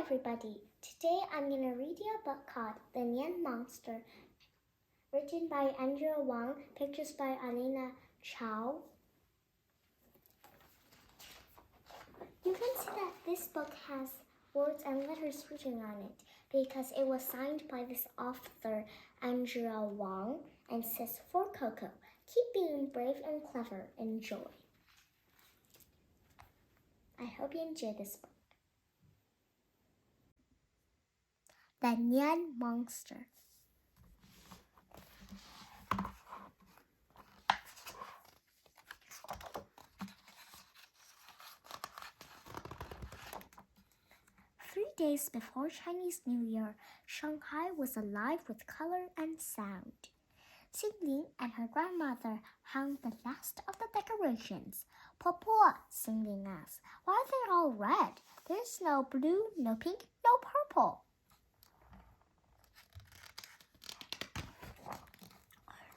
everybody! Today I'm going to read you a book called The Nian Monster, written by Andrea Wang, pictures by Alina Chow. You can see that this book has words and letters written on it because it was signed by this author, Andrea Wang, and says, "For Coco, keep being brave and clever. Enjoy." I hope you enjoy this book. The Nian Monster. Three days before Chinese New Year, Shanghai was alive with color and sound. Xingling and her grandmother hung the last of the decorations. "Popo," Xingling asked, "why are they all red? There's no blue, no pink, no purple."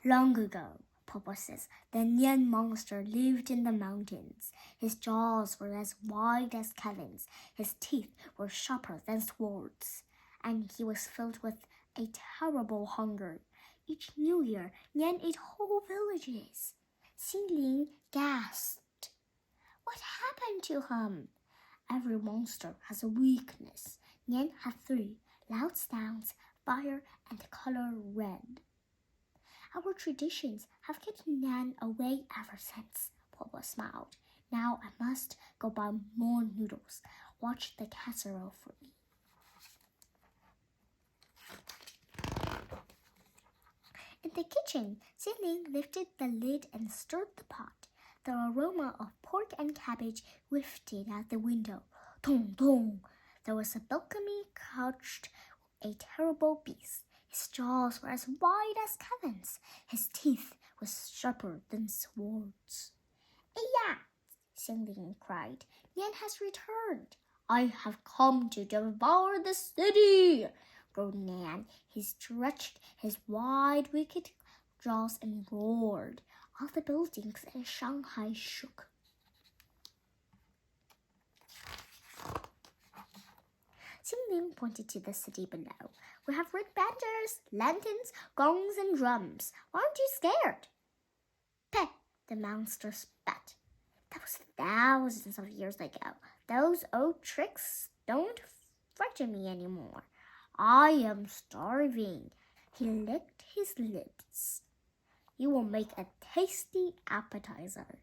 "Long ago," Popo says, "the Nian monster lived in the mountains. His jaws were as wide as cannons. His teeth were sharper than swords. And he was filled with a terrible hunger. Each New Year, Nian ate whole villages." Xingling gasped. "What happened to him?" "Every monster has a weakness. Nian had three: loud sounds, fire, and color red. Our traditions have kept Nian away ever since," Popo smiled. "Now I must go buy more noodles. Watch the casserole for me." In the kitchen, Xingling lifted the lid and stirred the pot. The aroma of pork and cabbage wafted out the window. Tong tong! There was a balcony couched a terrible beast. His jaws were as wide as cannons. His teeth were sharper than swords. "Iya!" Xingling cried. "Nian has returned." "I have come to devour the city!" roared Nian. He stretched his wide, wicked jaws and roared. All the buildings in Shanghai shook. Xingling pointed to the city below. "We have red banners, lanterns, gongs, and drums. Aren't you scared?" "Peh!" the monster spat. "That was thousands of years ago. Those old tricks don't frighten me anymore. I am starving." He licked his lips. "You will make a tasty appetizer."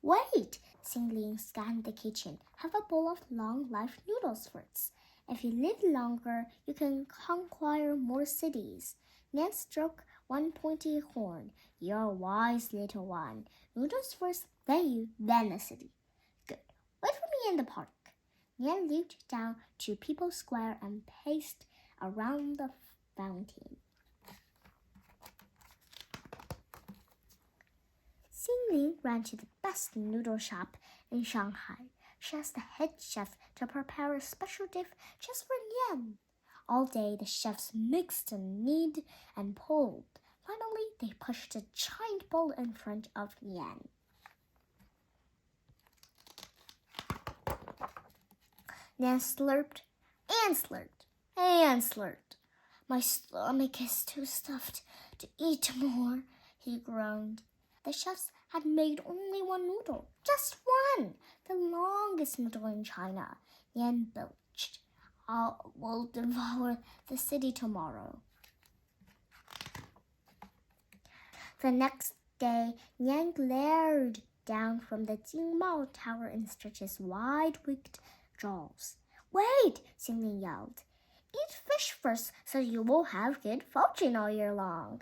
"Wait!" Xingling scanned the kitchen. "Have a bowl of long-life noodles first. If you live longer, you can conquer more cities." Nian stroked one pointy horn. "You're a wise little one. Noodles first, then you, then the city." "Good. Wait for me in the park." Nian leaped down to People's Square and paced around the fountain. Xingling ran to the best noodle shop in Shanghai. She asked the head chef to prepare a special dish just for Nian. All day the chefs mixed and kneaded and pulled. Finally, they pushed a giant bowl in front of Nian. Nian slurped and slurped and slurped. "My stomach is too stuffed to eat more," he groaned. The chefs had made only one noodle, just one, the longest noodle in China. Nian belched. "We'll devour the city tomorrow." The next day, Nian glared down from the Jingmao Tower and stretched his wide-wicked jaws. "Wait!" Xingling yelled. "Eat fish first so you will have good fortune all year long."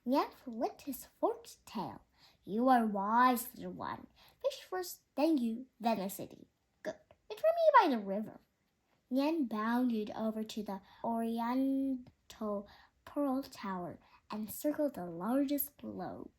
Nian flicked his forked tail. "You are wise, little one. Fish first, then you, then the city." "Good. Wait for me by the river." Nian bounded over to the Oriental Pearl Tower and circled the largest globe.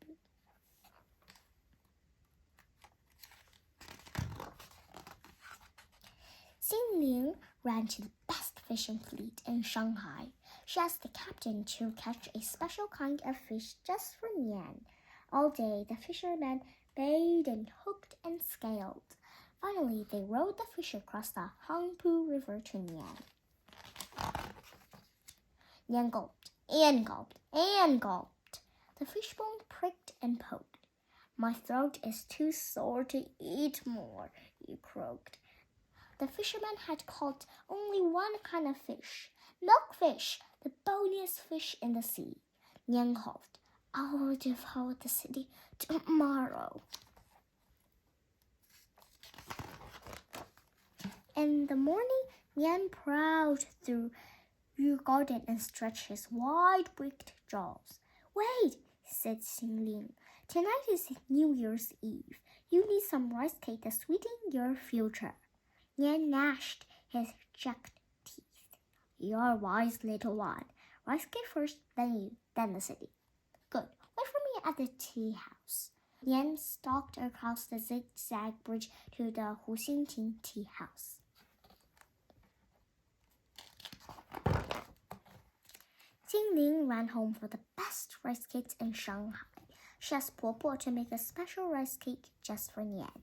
Xingling ran to the best fishing fleet in Shanghai. She asked the captain to catch a special kind of fish just for Nian. All day the fishermen bait and hooked and scaled. Finally, they rowed the fish across the Hangpu River to Nian. Nian gulped and gulped and gulped. The fishbone pricked and poked. My throat is too sore to eat more, he croaked. The fisherman had caught only one kind of fish, milkfish, the boniest fish in the sea. Nian coughed. I will devour the city tomorrow. In the morning, Nian prowled through your garden and stretched his wide-beaked jaws. Wait, said Xingling. Tonight is New Year's Eve. You need some rice cake to sweeten your future. Nian gnashed his jagged teeth. You're a wise little one. Rice cake first, then the city. Good. Wait for me at the tea house. Nian stalked across the zigzag bridge to the Huxingting tea house. Xingling ran home for the best rice cakes in Shanghai. She asked Popo to make a special rice cake just for Nian.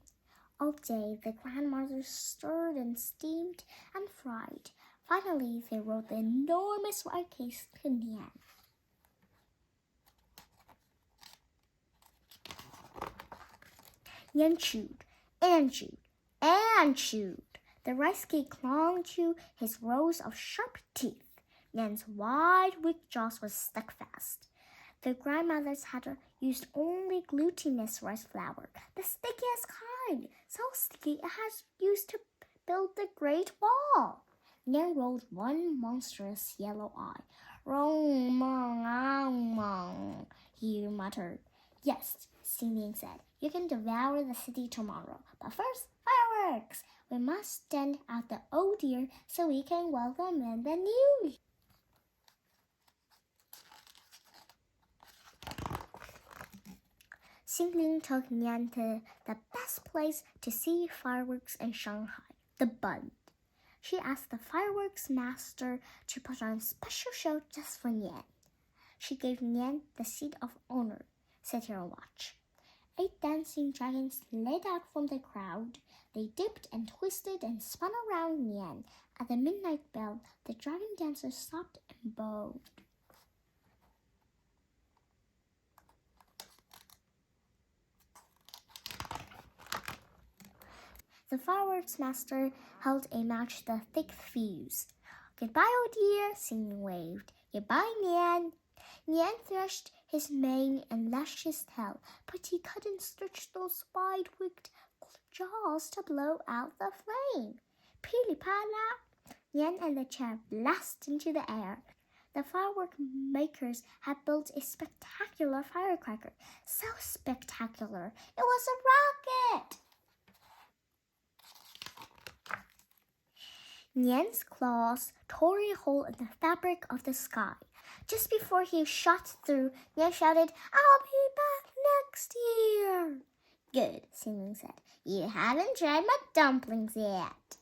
All day, the grandmothers stirred and steamed and fried. Finally, they rolled the enormous rice cakes to Nian. Nian chewed and chewed and chewed. The rice cake clung to his rows of sharp teeth. Nian's wide, weak jaws were stuck fast. The grandmothers had used only glutinous rice flour, the stickiest kind, so sticky it has used to build the Great Wall. Nian rolled one monstrous yellow eye. Rong mong ang mong, he muttered. Yes, Xingling said, you can devour the city tomorrow, but first, fireworks! We must stand out the old year so we can welcome in the new year. Xingling took Nian to the best place to see fireworks in Shanghai, the Bund. She asked the fireworks master to put on a special show just for Nian. She gave Nian the seat of honor. Sit here and watch. 8 dancing dragons slid out from the crowd. They dipped and twisted and spun around Nian. At the midnight bell, the dragon dancers stopped and bowed. The fireworks master held a match the thick fuse. Goodbye, old year, Xingling waved. Goodbye, Nian. Nian threshed his mane and lashed his tail, but he couldn't stretch those wide-wicked jaws to blow out the flame. Pili-pala! Nian and the chair blasted into the air. The firework makers had built a spectacular firecracker. So spectacular, it was a rocket! Nian's claws tore a hole in the fabric of the sky. Just before he shot through, Nian shouted, I'll be back next year. Good, Xingling said. You haven't tried my dumplings yet.